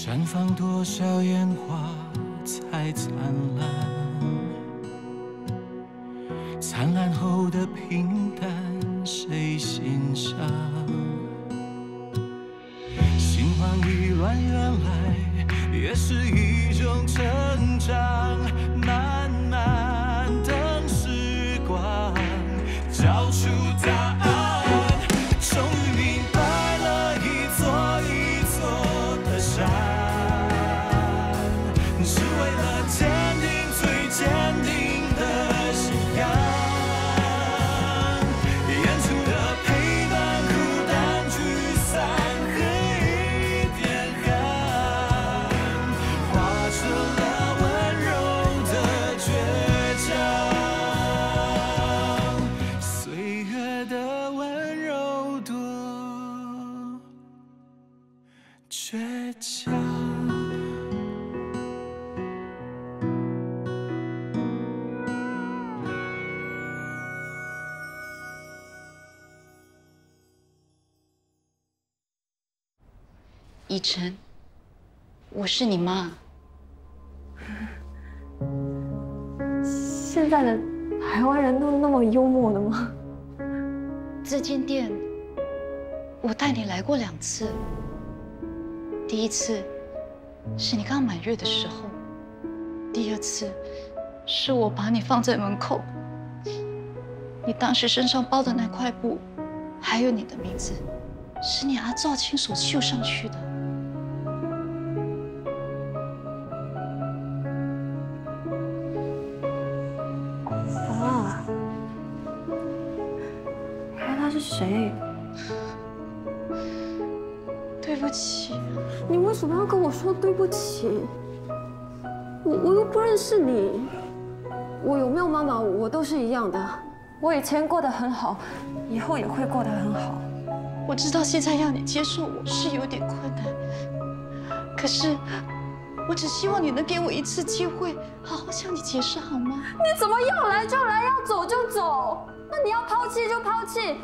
绽放多少烟花才灿烂？灿烂后的平淡，谁欣赏？心慌意乱，原来也是一种成长。慢慢等时光找出答案，终于明白了一座一座的山，是为了坚定最坚定的信仰。演出的陪伴、孤单、聚散和一点汗，化成了温柔的倔强。岁月的温柔多倔强。依晨，我是你妈。现在的台湾人都那么幽默的吗？这间店，我带你来过2次。第1次是你刚满月的时候，第2次是我把你放在门口，你当时身上包的那块布，还有你的名字，是你阿赵亲手绣上去的。啊，原来他是谁？对不起，你为什么要跟我说对不起？我又不认识你，我有没有妈妈，我都是一样的。我以前过得很好，以后也会过得很好。我知道现在要你接受我是有点困难，可是我只希望你能给我1次机会，好好向你解释好吗？你怎么要来就来，要走就走？那你要抛弃就抛弃。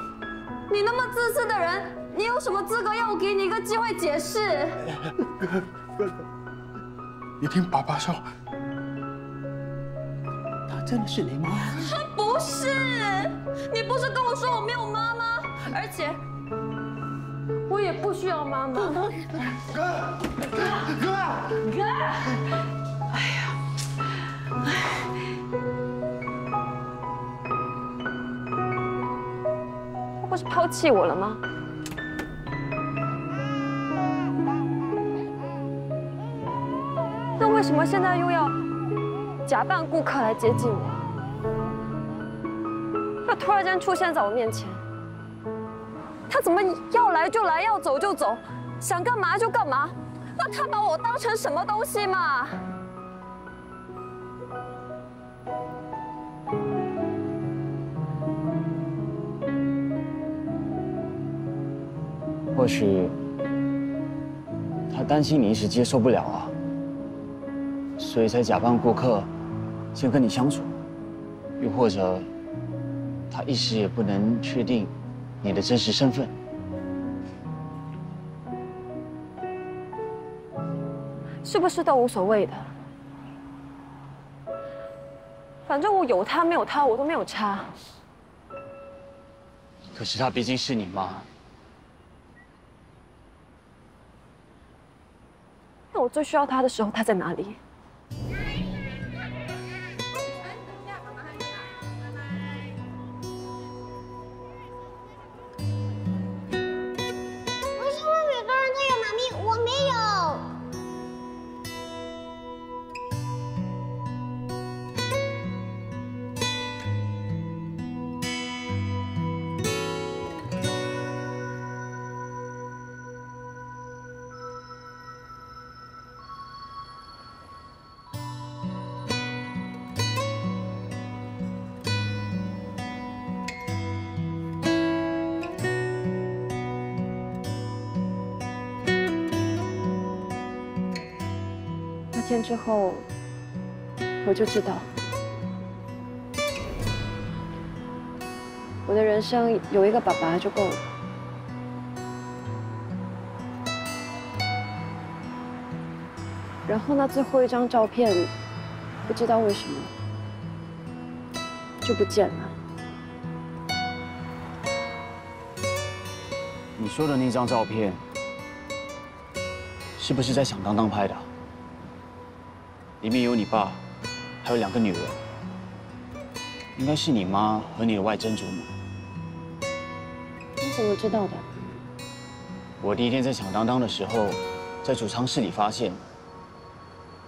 你那么自私的人，你有什么资格要我给你一个机会解释？哥，你听爸爸说，她真的是你妈？她不是，你不是跟我说我没有妈吗？而且我也不需要妈妈。哥！哎呀，他不是抛弃我了吗？那为什么现在又要假扮顾客来接近我？又突然间出现在我面前？他怎么要来就来，要走就走，想干嘛就干嘛？那他把我当成什么东西嘛？或许他担心你一时接受不了啊，所以才假扮顾客，先跟你相处。又或者，他一时也不能确定你的真实身份。是不是都无所谓的？反正我有他没有他，我都没有差。可是他毕竟是你妈。那我最需要他的时候，他在哪里？为什么每个人都有妈咪，我没有？那天之后，我就知道，我的人生有一个爸爸就够了。然后那最后一张照片，不知道为什么就不见了。你说的那张照片，是不是在响当当拍的？里面有你爸，还有2个女人，应该是你妈和你的外曾祖母。你怎么知道的？我第一天在响当当的时候，在储藏室里发现，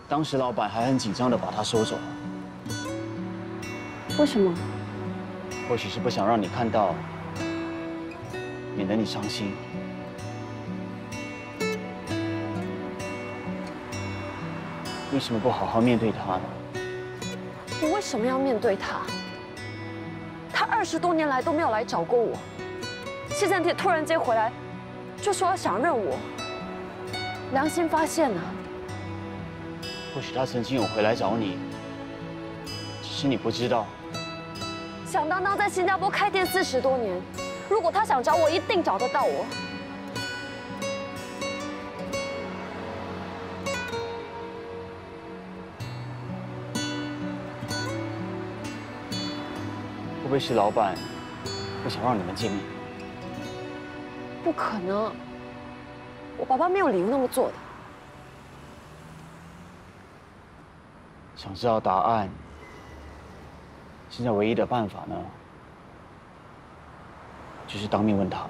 当时老板还很紧张地把它收走了。为什么？或许是不想让你看到，免得你伤心。为什么不好好面对他呢？我为什么要面对他？他20多年来都没有来找过我，现在突然间回来，就说想认我，良心发现啊！或许他曾经有回来找你，只是你不知道。响当当在新加坡开店40多年，如果他想找我，一定找得到我。会不会是老板不想让你们见面？不可能，我爸爸没有理由那么做的。想知道答案，现在唯一的办法呢，就是当面问他了。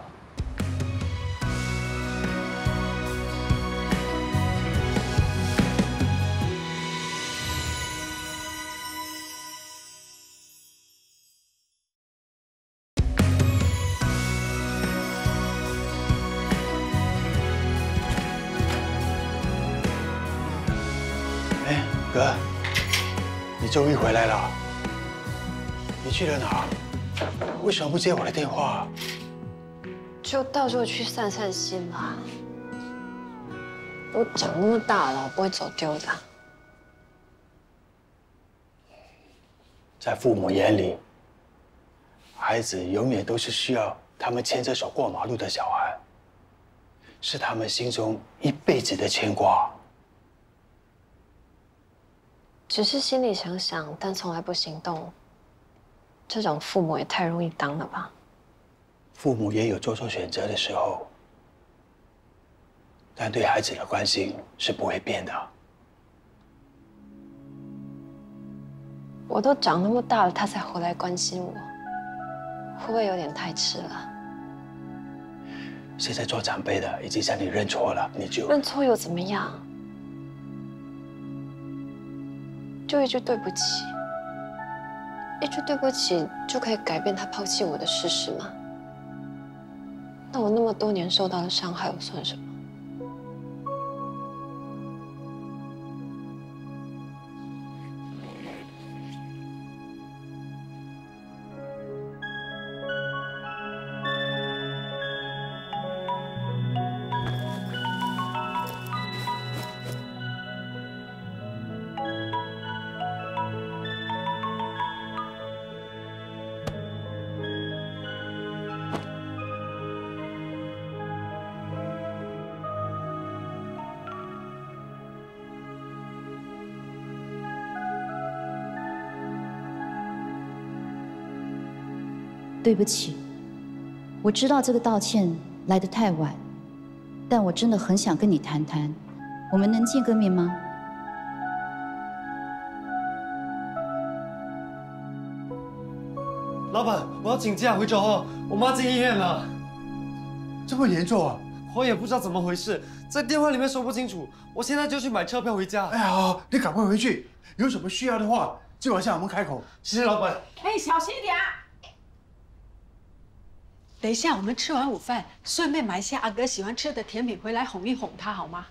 哎，哥，你终于回来了。你去了哪？为什么不接我的电话？就到时候去散散心吧。我长那么大了，我不会走丢的。在父母眼里，孩子永远都是需要他们牵着手过马路的小孩，是他们心中一辈子的牵挂。只是心里想想，但从来不行动，这种父母也太容易当了吧？父母也有做错选择的时候，但对孩子的关心是不会变的。我都长那么大了，他才回来关心我，会不会有点太迟了？现在做长辈的已经向你认错了，你就认错又怎么样？就一句对不起，一句对不起就可以改变他抛弃我的事实吗？那我那么多年受到的伤害又算什么？对不起，我知道这个道歉来得太晚，但我真的很想跟你谈谈，我们能见个面吗？老板，我要请假回州后，我妈进医院了，这么严重啊！我也不知道怎么回事，在电话里面说不清楚，我现在就去买车票回家。哎呀，好，你赶快回去，有什么需要的话，今晚向我们开口。谢谢老板。哎，小心一点啊！等一下，我们吃完午饭，顺便买些阿哥喜欢吃的甜品回来哄一哄他，好吗？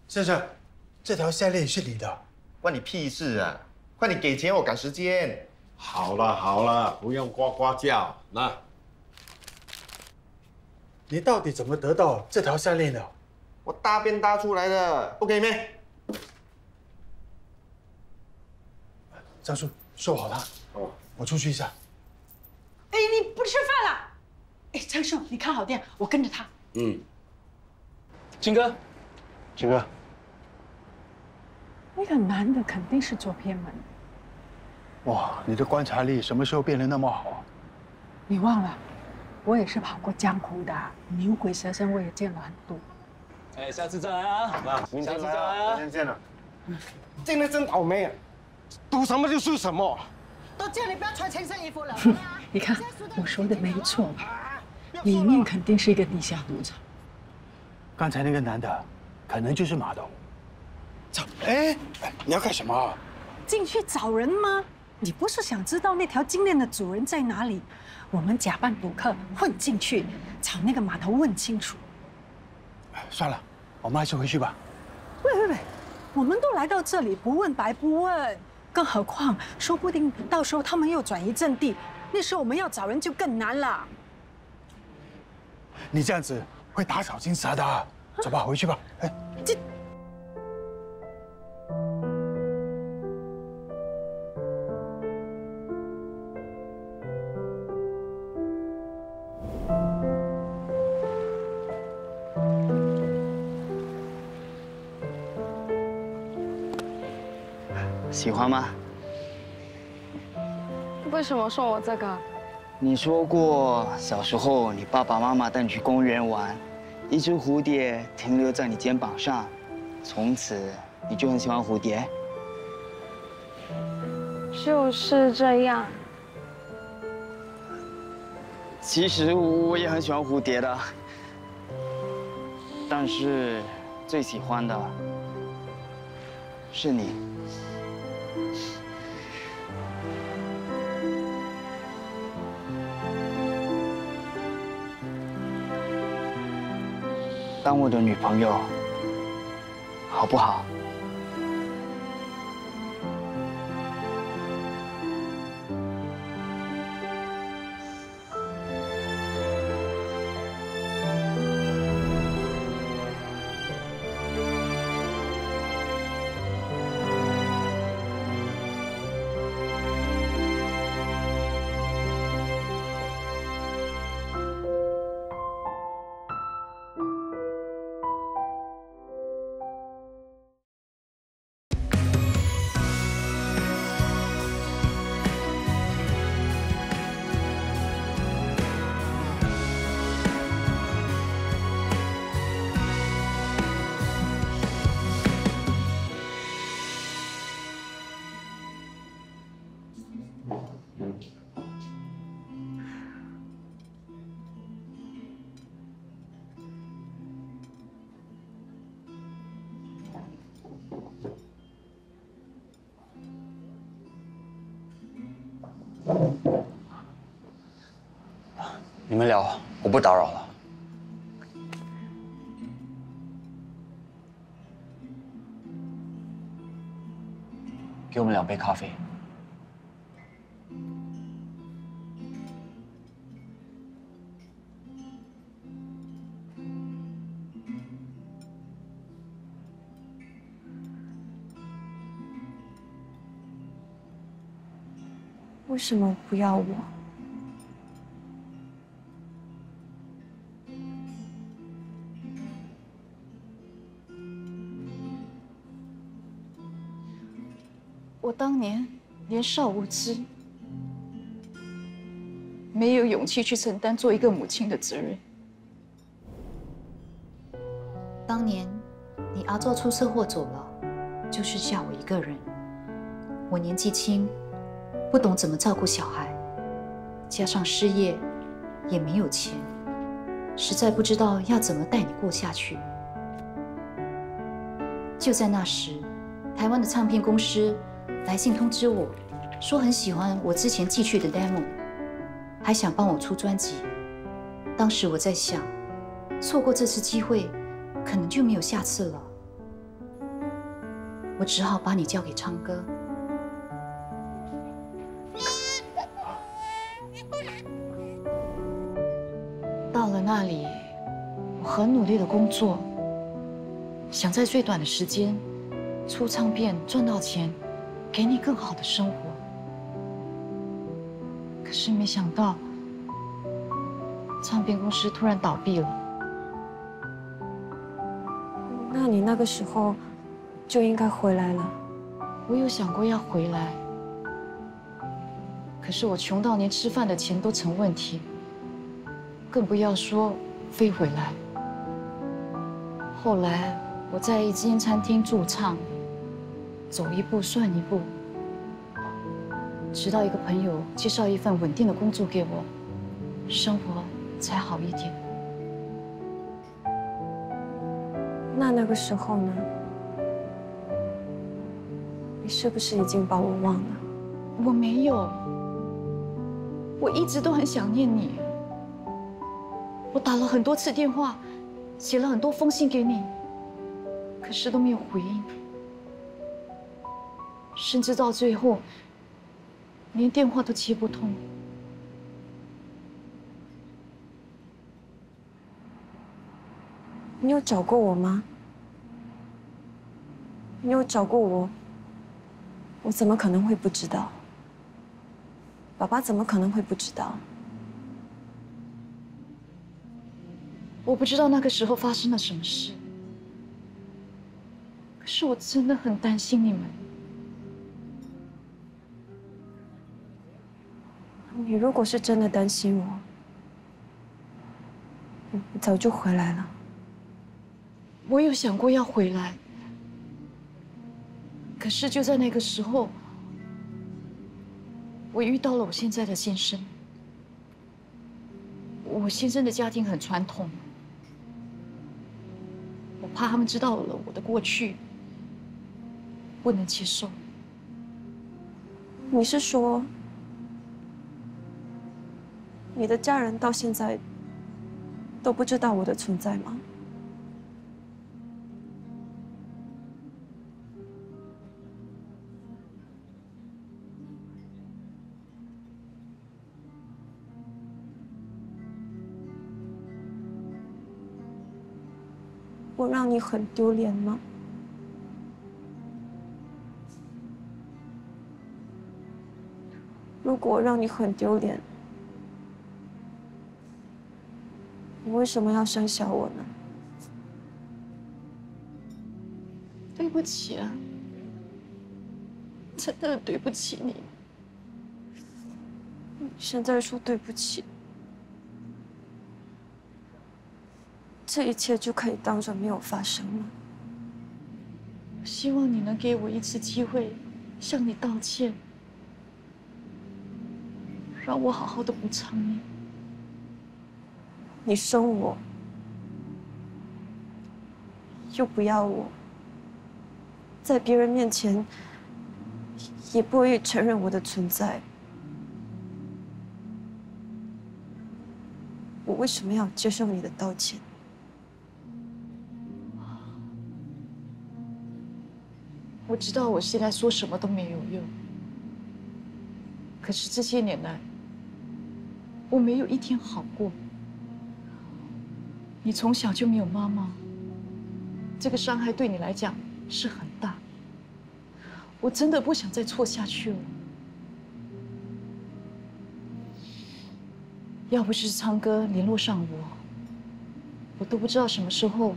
先生，这条项链是你的。关你屁事啊！快点给钱，我赶时间。好了好了，不用呱呱叫。那，你到底怎么得到这条项链的？我大便大出来的，不可以咩？张叔，收好他。哦，我出去一下。哎，你不吃饭了？哎，张叔，你看好店，我跟着他。嗯。金哥，金哥，那个男的肯定是做偏门。哇，你的观察力什么时候变得那么好啊？你忘了，我也是跑过江湖的，牛鬼蛇神我也见了很多。哎，下次再来啊！明天再来啊！明天见了。今天真倒霉啊，赌什么就是什么。都叫你不要穿情色衣服了。你看，我说的没错吧？里面肯定是一个地下赌场。刚才那个男的，可能就是马东。走，哎，你要干什么？进去找人吗？你不是想知道那条金链的主人在哪里？我们假扮赌客混进去，找那个码头问清楚。算了，我们还是回去吧。喂，我们都来到这里，不问白不问。更何况，说不定到时候他们又转移阵地，那时候我们要找人就更难了。你这样子会打草惊蛇的。走吧，回去吧。哎，这。喜欢吗？为什么送我这个？你说过小时候你爸爸妈妈带你去公园玩，一只蝴蝶停留在你肩膀上，从此你就很喜欢蝴蝶。就是这样。其实我也很喜欢蝴蝶的，但是最喜欢的是你。当我的女朋友，好不好？你们聊，我不打扰了。给我们2杯咖啡。为什么不要我？我当年年少无知，没有勇气去承担做一个母亲的责任。当年你阿周出车祸走了，就剩下我一个人。我年纪轻，不懂怎么照顾小孩，加上失业，也没有钱，实在不知道要怎么带你过下去。就在那时，台湾的唱片公司来信通知我，说很喜欢我之前寄去的 demo， 还想帮我出专辑。当时我在想，错过这次机会，可能就没有下次了。我只好把你交给昌哥。到了那里，我很努力的工作，想在最短的时间出唱片赚到钱，给你更好的生活。可是没想到，唱片公司突然倒闭了。那你那个时候就应该回来了。我有想过要回来，可是我穷到连吃饭的钱都成问题，更不要说飞回来。后来我在一间餐厅驻唱，走一步算一步，直到一个朋友介绍一份稳定的工作给我，生活才好一点。那个时候呢？你是不是已经把我忘了？我没有，我一直都很想念你。我打了很多次电话，写了很多封信给你，可是都没有回应，甚至到最后，连电话都接不通。你有找过我吗？你有找过我？我怎么可能会不知道？爸爸怎么可能会不知道？我不知道那个时候发生了什么事，可是我真的很担心你们。你如果是真的担心我，你早就回来了。我有想过要回来，可是就在那个时候，我遇到了我现在的先生。我先生的家庭很传统，我怕他们知道了我的过去，不能接受。你是说，你的家人到现在都不知道我的存在吗？我让你很丢脸吗？如果我让你很丢脸，你为什么要生下我呢？对不起啊，真的对不起你。你现在说对不起，这一切就可以当作没有发生了。希望你能给我一次机会，向你道歉，让我好好的补偿你。你生我，又不要我，在别人面前也不会承认我的存在，我为什么要接受你的道歉？我知道我现在说什么都没有用，可是这些年来，我没有一天好过。你从小就没有妈妈，这个伤害对你来讲是很大。我真的不想再错下去了。要不是昌哥联络上我，我都不知道什么时候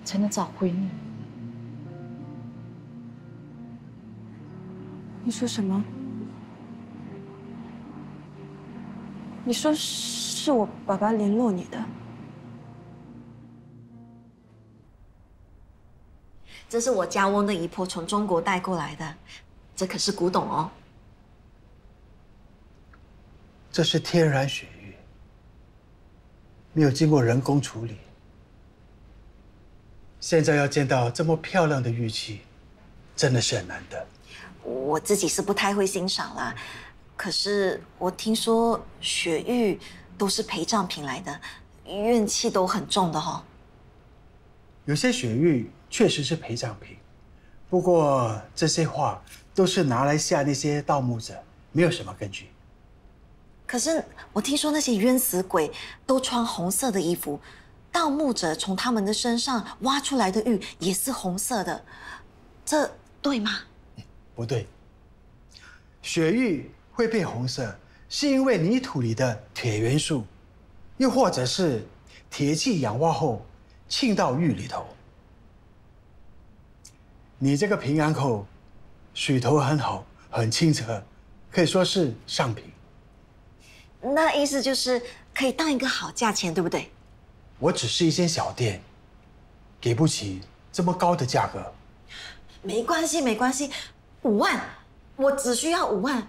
才能找回你。你说什么？你说是我爸爸联络你的？这是我家翁的姨婆从中国带过来的，这可是古董哦。这是天然雪玉，没有经过人工处理。现在要见到这么漂亮的玉器，真的是很难得。我自己是不太会欣赏啦，可是我听说雪玉都是陪葬品来的，怨气都很重的哦。有些雪玉确实是陪葬品，不过这些画都是拿来吓那些盗墓者，没有什么根据。可是我听说那些冤死鬼都穿红色的衣服，盗墓者从他们的身上挖出来的玉也是红色的，这对吗？不对，雪玉会变红色是因为泥土里的铁元素，又或者是铁气氧化后沁到玉里头。你这个平安口，水头很好，很清澈，可以说是上品。那意思就是可以当一个好价钱，对不对？我只是一间小店，给不起这么高的价格。没关系，没关系，5万，我只需要5万。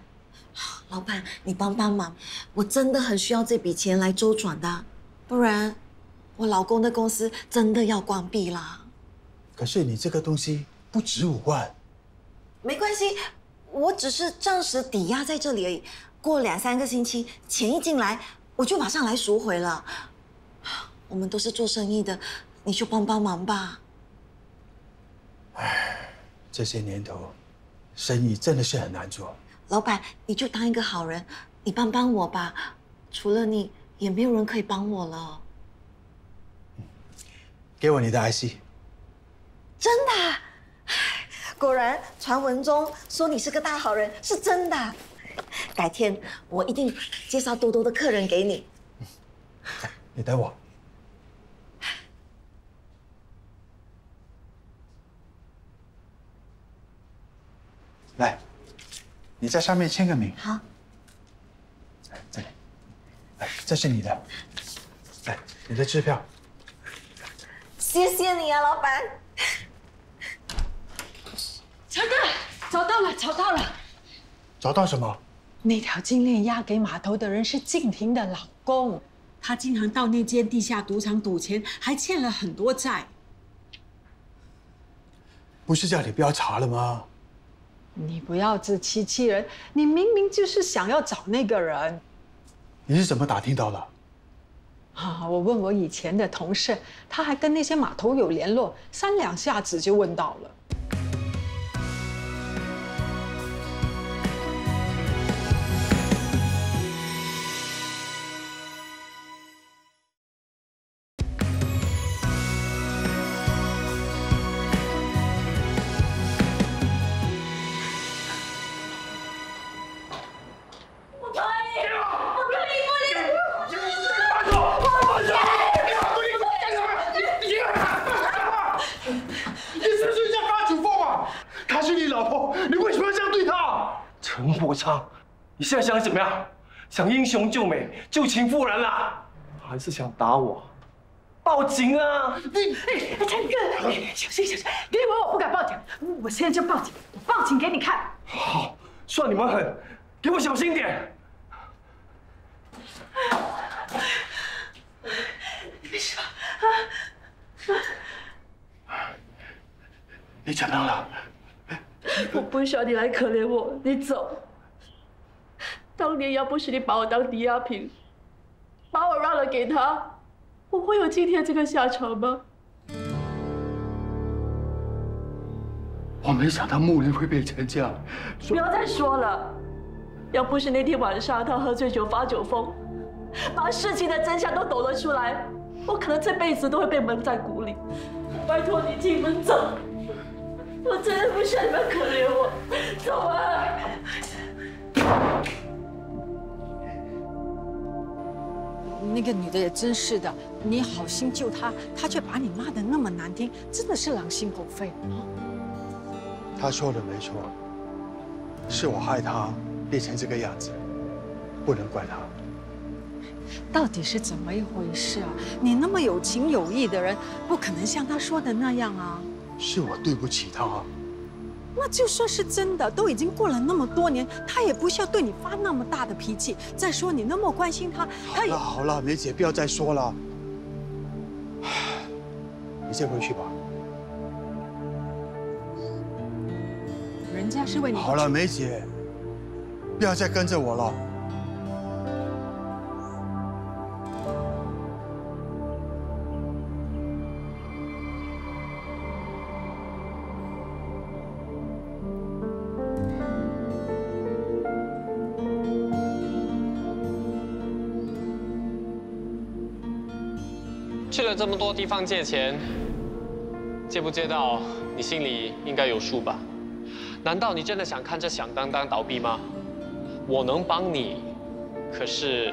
老板，你帮帮忙，我真的很需要这笔钱来周转的，不然我老公的公司真的要关闭啦。可是你这个东西不值5万。没关系，我只是暂时抵押在这里而已。过2、3个星期，钱一进来，我就马上来赎回了。我们都是做生意的，你就帮帮忙吧。唉，这些年头，生意真的是很难做。老板，你就当一个好人，你帮帮我吧。除了你，也没有人可以帮我了。给我你的 IC。真的啊？果然，传闻中说你是个大好人是真的。改天我一定介绍多多的客人给你。你等我。来，你在上面签个名。好。这里，来，这是你的。来，你的支票。谢谢你啊，老板。乔哥，找到了，找到了。找到什么？那条金链押给码头的人是静婷的老公，他经常到那间地下赌场赌钱，还欠了很多债。不是叫你不要查了吗？你不要自欺欺人，你明明就是想要找那个人。你是怎么打听到的？啊，我问我以前的同事，他还跟那些码头有联络，3、2下子就问到了。陈伯昌，你现在想怎么样？想英雄救美、救情复燃啦，还是想打我？报警啊！陈哥，小心小心！你以为我不敢报警？我现在就报警，我报警给你看。好，算你们狠，给我小心点。你没事吧？你怎么样了？我不需要你来可怜我，你走。当年要不是你把我当抵押品，把我让了给他，我会有今天这个下场吗？我没想到木林会变成这样。不要再说了，要不是那天晚上他喝醉酒发酒疯，把事情的真相都抖了出来，我可能这辈子都会被蒙在鼓里。拜托你进门走。我真的不需要你们可怜我，走啊！那个女的也真是的，你好心救她，她却把你骂得那么难听，真的是狼心狗肺啊！他说的没错，是我害他变成这个样子，不能怪他。到底是怎么一回事啊？你那么有情有义的人，不可能像他说的那样啊！是我对不起他。那就算是真的，都已经过了那么多年，他也不需要对你发那么大的脾气。再说你那么关心他，他也……好了，梅姐，不要再说了。你先回去吧。人家是为你……好了，梅姐，不要再跟着我了。去了这么多地方借钱，借不借到，你心里应该有数吧？难道你真的想看这响当当倒闭吗？我能帮你，可是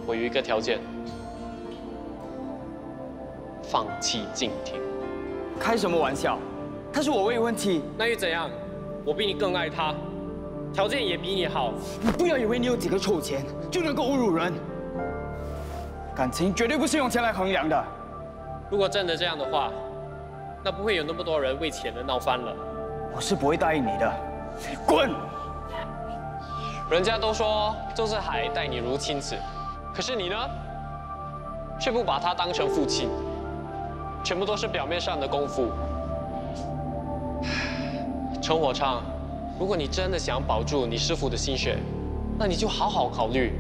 我有一个条件，放弃静婷。开什么玩笑？她是我未婚妻。那又怎样？我比你更爱她，条件也比你好。你不要以为你有几个臭钱就能够侮辱人。感情绝对不是用钱来衡量的。如果真的这样的话，那不会有那么多人为钱而闹翻了。我是不会答应你的。滚！人家都说周志海待你如亲子，可是你呢，却不把他当成父亲，全部都是表面上的功夫。陈火昌，如果你真的想保住你师父的心血，那你就好好考虑，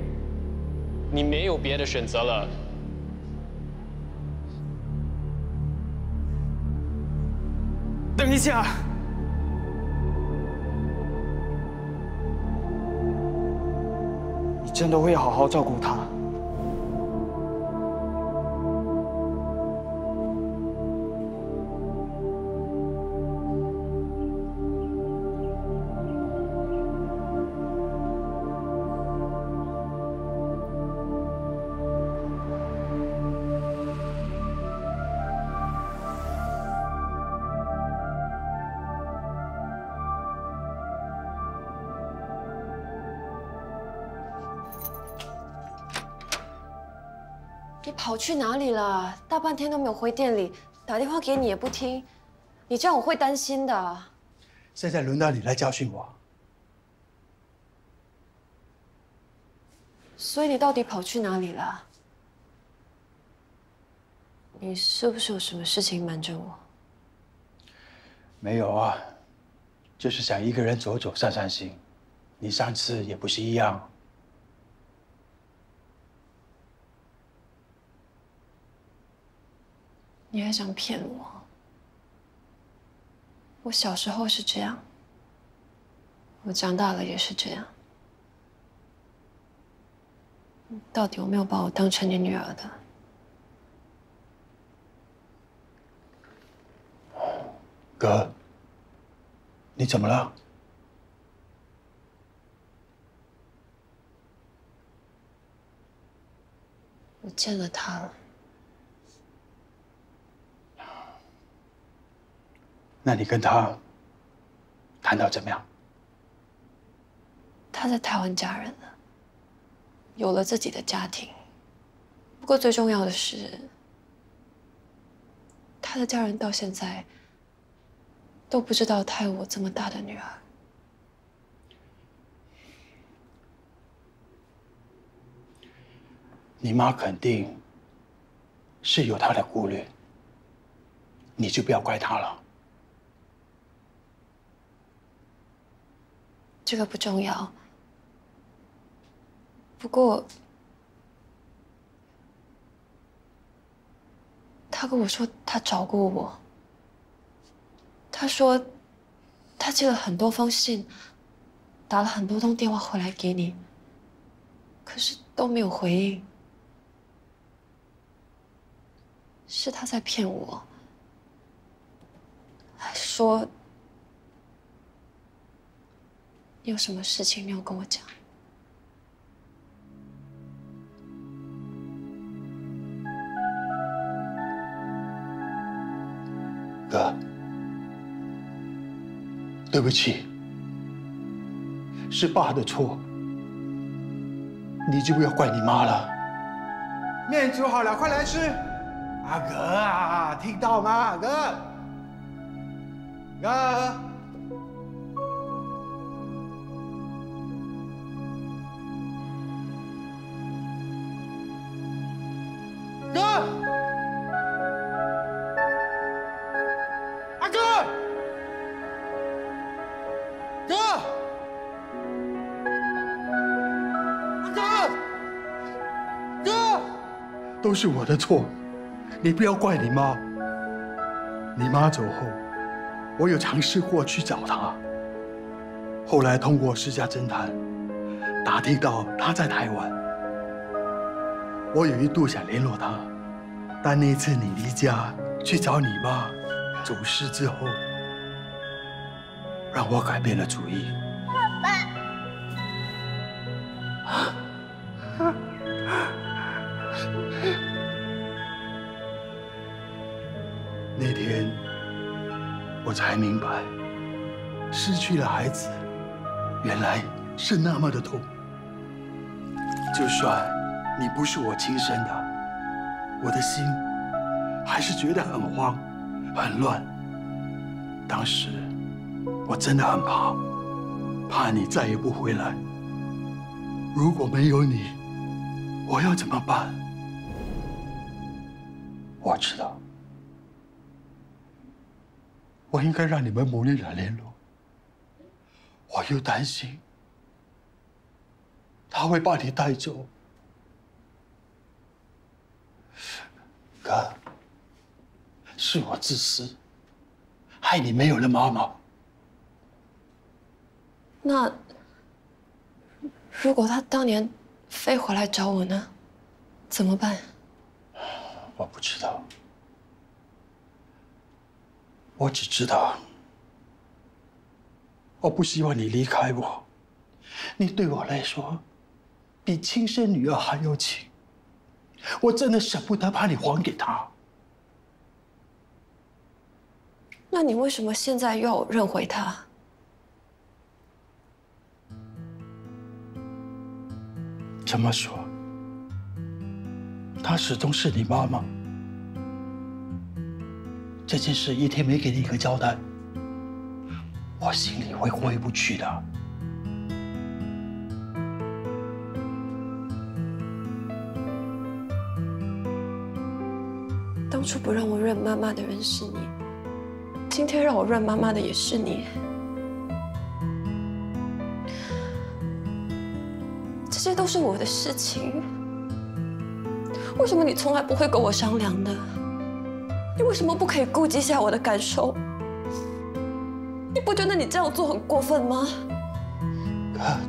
你没有别的选择了。等一下。 真的会好好照顾他。你跑去哪里了？大半天都没有回店里，打电话给你也不听，你这样我会担心的。现在轮到你来教训我。所以你到底跑去哪里了？你是不是有什么事情瞒着我？没有啊，就是想一个人走走散散心。你上次也不是一样。 你还想骗我？我小时候是这样，我长大了也是这样。到底有没有把我当成你女儿的？哥，你怎么了？我见了他了。 那你跟他谈到怎么样？他在台湾嫁人了，有了自己的家庭。不过最重要的是，他的家人到现在都不知道他有我这么大的女儿。你妈肯定是有她的顾虑，你就不要怪她了。 这个不重要，不过他跟我说他找过我，他说他寄了很多封信，打了很多通电话回来给你，可是都没有回应，是他在骗我，还说。 你有什么事情没有跟我讲？哥，对不起，是爸的错，你就不要怪你妈了。面煮好了，快来吃。阿哥啊，听到吗？哥，哥。 哥，阿哥，哥，阿哥，哥，都是我的错，你不要怪你妈。你妈走后，我有尝试过去找她，后来通过私家侦探打听到她在台湾。 我有一度想联络他，但那次你离家去找你妈走失之后，让我改变了主意。爸爸，那天我才明白，失去了孩子，原来是那么的痛。就算你不是我亲生的，我的心还是觉得很慌、很乱。当时我真的很怕你再也不回来。如果没有你，我要怎么办？我知道，我应该让你们母女俩联络。我又担心他会把你带走。哥，是我自私，害你没有了妈妈。那如果他当年飞回来找我呢？怎么办？我不知道，我只知道，我不希望你离开我。你对我来说，比亲生女儿还有情。我真的舍不得把你还给他。那你为什么现在又要我认回他？怎么说？她始终是你妈妈。这件事一天没给你一个交代，我心里会过意不去的。当初不让我认妈妈的人是你，今天让我认妈妈的也是你。这些都是我的事情，为什么你从来不会跟我商量的？你为什么不可以顾及一下我的感受？你不觉得你这样做很过分吗？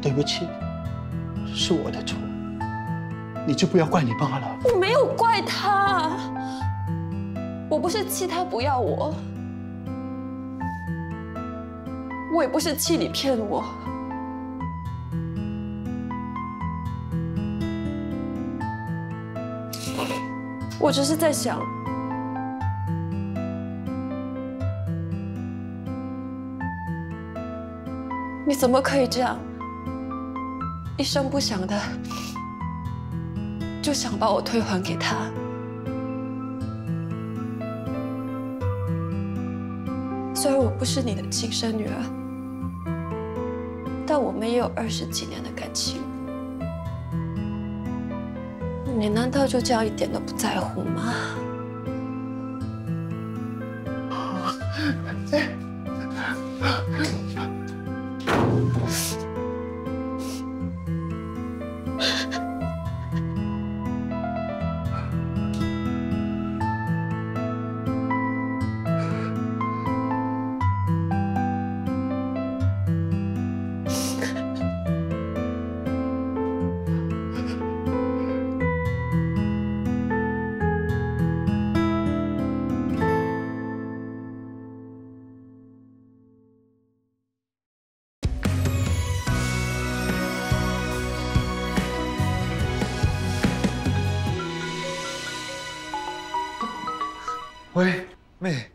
对不起，是我的错，你就不要怪你妈了。我没有怪她，我不是气她不要我，我也不是气你骗我。我只是在想，你怎么可以这样，一声不响的就想把我退还给他？虽然我不是你的亲生女儿，但我们也有20几年的感情。你难道就这样一点都不在乎吗？喂，妹，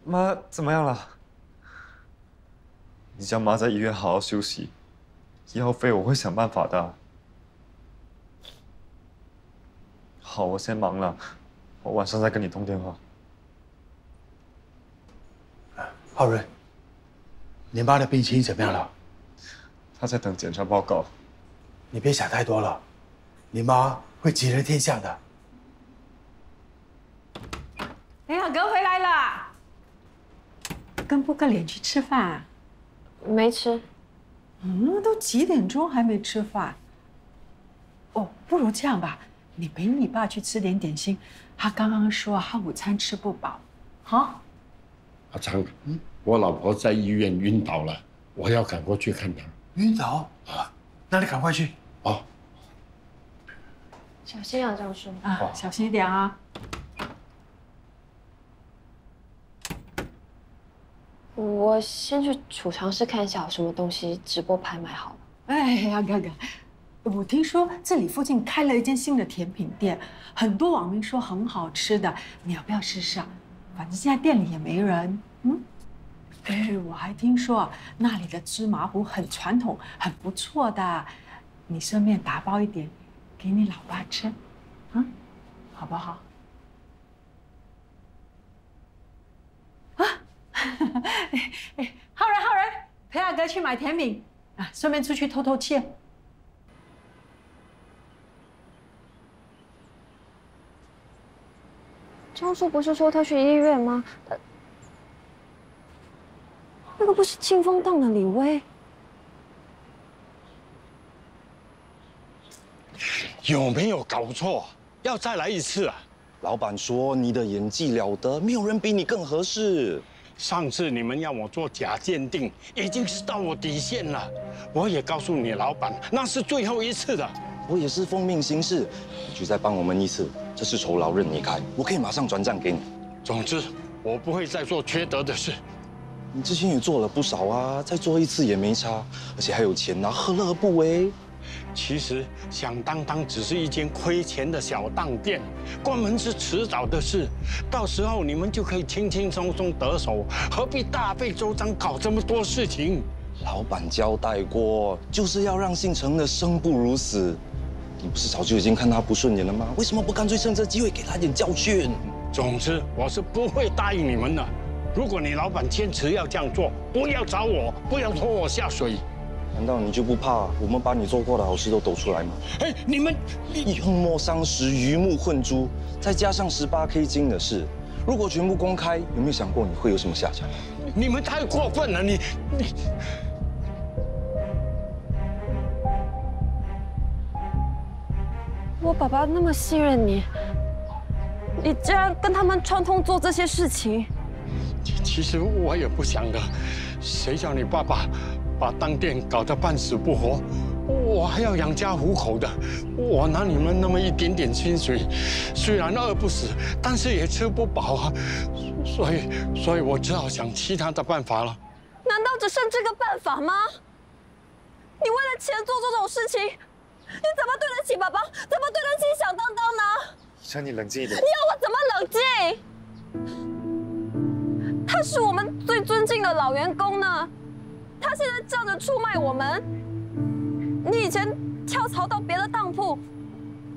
妈怎么样了？你叫妈在医院好好休息，医药费我会想办法的。好，我先忙了，我晚上再跟你通电话。浩润，你妈的病情怎么样了？她在等检查报告。你别想太多了，你妈会吉人天相的。哎呀，哥回来了，跟布克脸去吃饭？没吃。都几点钟还没吃饭？哦，不如这样吧，你陪你爸去吃点点心。他刚刚说他午餐吃不饱，好。阿昌，我老婆在医院晕倒了，我要赶过去看她。晕倒啊？那你赶快去。哦。小心啊，张叔。啊，小心一点啊。我先去储藏室看一下有什么东西直播拍卖好了。哎呀，哥哥，我听说这里附近开了一间新的甜品店，很多网民说很好吃的，你要不要试试啊？反正现在店里也没人。哎，我还听说那里的芝麻糊很传统，很不错的。你顺便打包一点，给你老爸吃，好不好？啊，浩然，陪阿哥去买甜饼啊，顺便出去透透气。张叔不是说他去医院吗？那个不是庆丰档的李威？有没有搞错？要再来一次啊！老板说你的演技了得，没有人比你更合适。上次你们要我做假鉴定，已经是到我底线了。我也告诉你老板，那是最后一次的。我也是奉命行事，你就再帮我们一次，这是酬劳任你开，我可以马上转账给你。总之，我不会再做缺德的事。你之前也做了不少啊，再做一次也没差，而且还有钱拿，何乐而不为？其实响当当只是一间亏钱的小当店，关门是迟早的事，到时候你们就可以轻轻松松得手，何必大费周章搞这么多事情？老板交代过，就是要让姓陈的生不如死。你不是早就已经看他不顺眼了吗？为什么不干脆趁这机会给他一点教训？总之，我是不会答应你们的。如果你老板坚持要这样做，不要找我，不要拖我下水。难道你就不怕我们把你做过的好事都抖出来吗？哎，你们以后莫伤时，鱼目混珠，再加上18K 金的事，如果全部公开，有没有想过你会有什么下场？你们太过分了，你。我爸爸那么信任你，你竟然跟他们串通做这些事情。其实我也不想的，谁叫你爸爸把当店搞得半死不活，我还要养家糊口的。我拿你们那么一点点薪水，虽然饿不死，但是也吃不饱啊。所以我只好想其他的办法了。难道只剩这个办法吗？你为了钱做这种事情，你怎么对得起爸爸？怎么对得起响当当呢？医生，你冷静一点。你要我怎么冷静？他是我们最尊敬的老员工呢，他现在这样子出卖我们。你以前跳槽到别的当铺，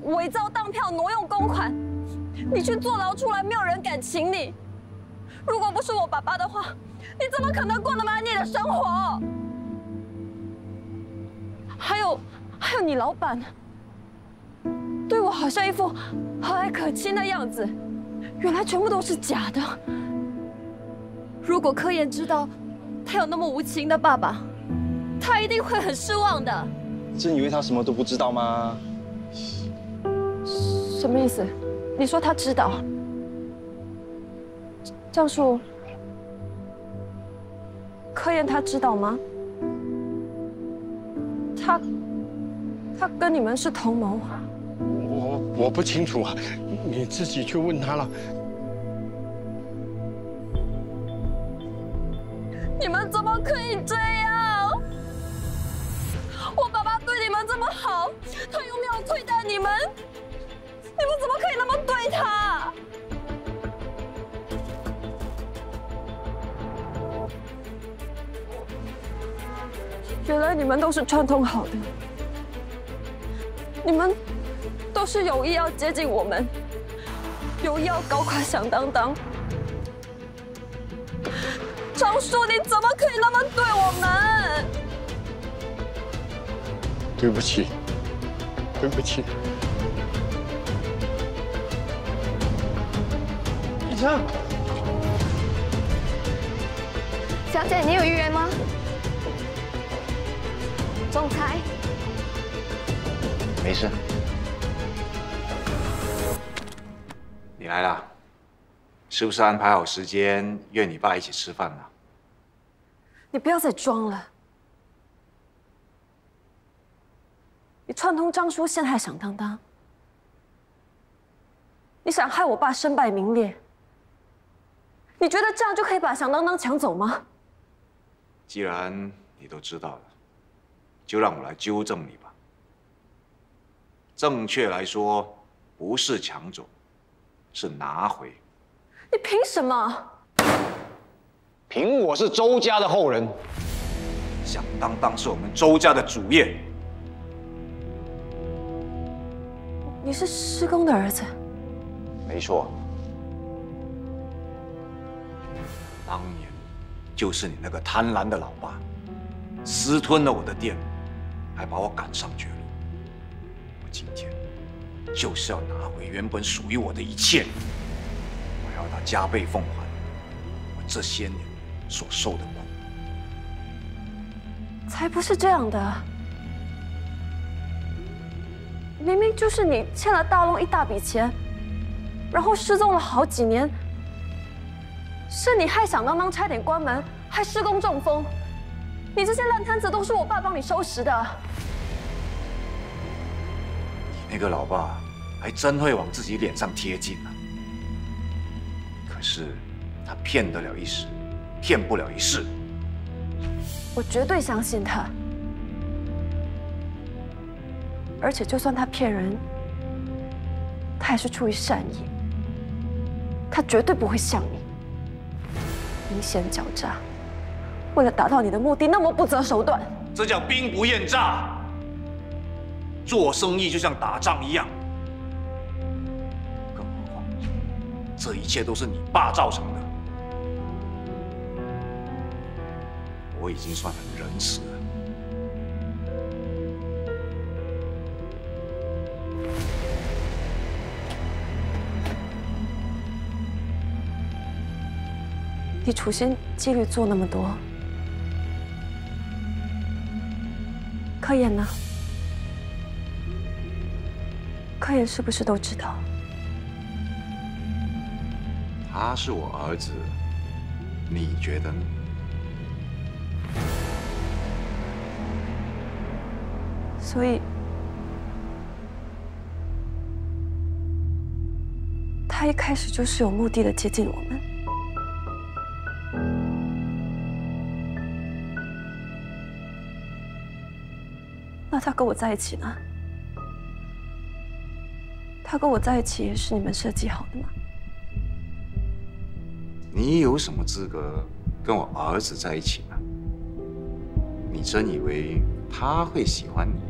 伪造当票挪用公款，你去坐牢出来，没有人敢请你。如果不是我爸爸的话，你怎么可能过那么安逸的生活？还有你老板，对我好像一副和蔼可亲的样子，原来全部都是假的。如果柯岩知道他有那么无情的爸爸，他一定会很失望的。你真以为他什么都不知道吗？什么意思？你说他知道？张叔，柯岩他知道吗？他跟你们是同谋。我不清楚啊，你自己去问他了。你们怎么可以这样？我爸爸对你们这么好，他又没有亏待你们，你们怎么可以那么对他？原来你们都是串通好的，你们都是有意要接近我们，有意要搞垮响当当。张叔，你怎么可以那么对我们？对不起，对不起。医生，小姐，你有预约吗？总裁，没事。你来了，是不是安排好时间约你爸一起吃饭了？你不要再装了！你串通张叔陷害响当当，你想害我爸身败名裂？你觉得这样就可以把响当当抢走吗？既然你都知道了，就让我来纠正你吧。正确来说，不是抢走，是拿回。你凭什么？凭我是周家的后人，响当当是我们周家的主业。你是师公的儿子？没错，当年就是你那个贪婪的老爸，私吞了我的店，还把我赶上绝路。我今天就是要拿回原本属于我的一切，我要他加倍奉还我这些年所受的苦。才不是这样的！明明就是你欠了大龙一大笔钱，然后失踪了好几年，是你害响当当差点关门，害师公中风。你这些烂摊子都是我爸帮你收拾的。你那个老爸还真会往自己脸上贴金啊！可是他骗得了一时，骗不了一世。我绝对相信他，而且就算他骗人，他也是出于善意，他绝对不会像你，阴险狡诈，为了达到你的目的那么不择手段。这叫兵不厌诈。做生意就像打仗一样，更何况这一切都是你爸造成的。我已经算很仁慈了。你处心积虑做那么多，柯岩呢？柯岩是不是都知道？他是我儿子，你觉得呢？所以，他一开始就是有目的的接近我们。那他跟我在一起呢？他跟我在一起也是你们设计好的吗？你有什么资格跟我儿子在一起呢？你真以为他会喜欢你？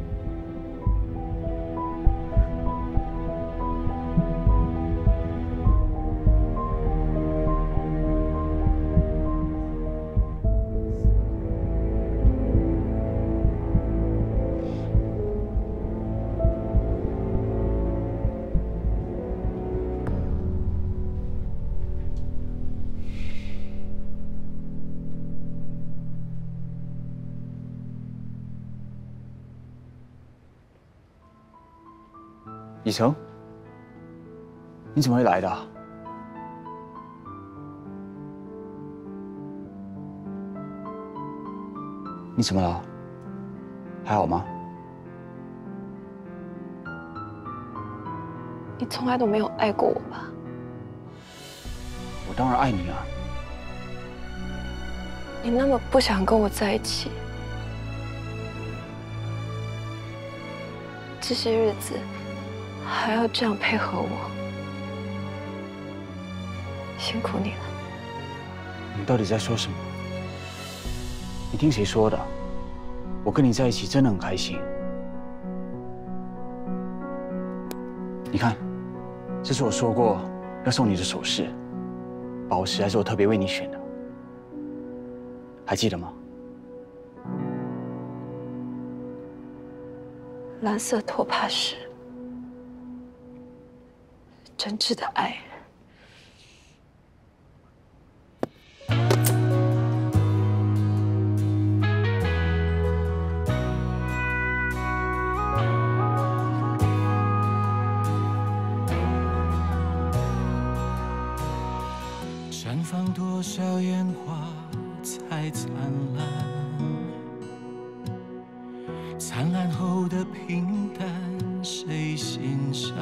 以诚，你怎么会来的？你怎么了？还好吗？你从来都没有爱过我吧？我当然爱你啊！你那么不想跟我在一起，这些日子还要这样配合我，辛苦你了。你到底在说什么？你听谁说的？我跟你在一起真的很开心。你看，这是我说过要送你的首饰，宝石还是我特别为你选的，还记得吗？蓝色托帕石，真挚的爱。绽放多少烟花才灿烂？灿烂后的平淡，谁欣赏？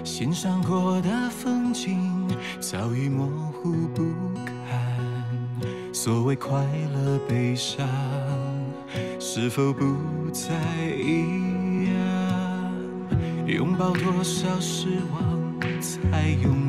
欣赏过的风景早已模糊不堪。所谓快乐悲伤，是否不再一样？拥抱多少失望才拥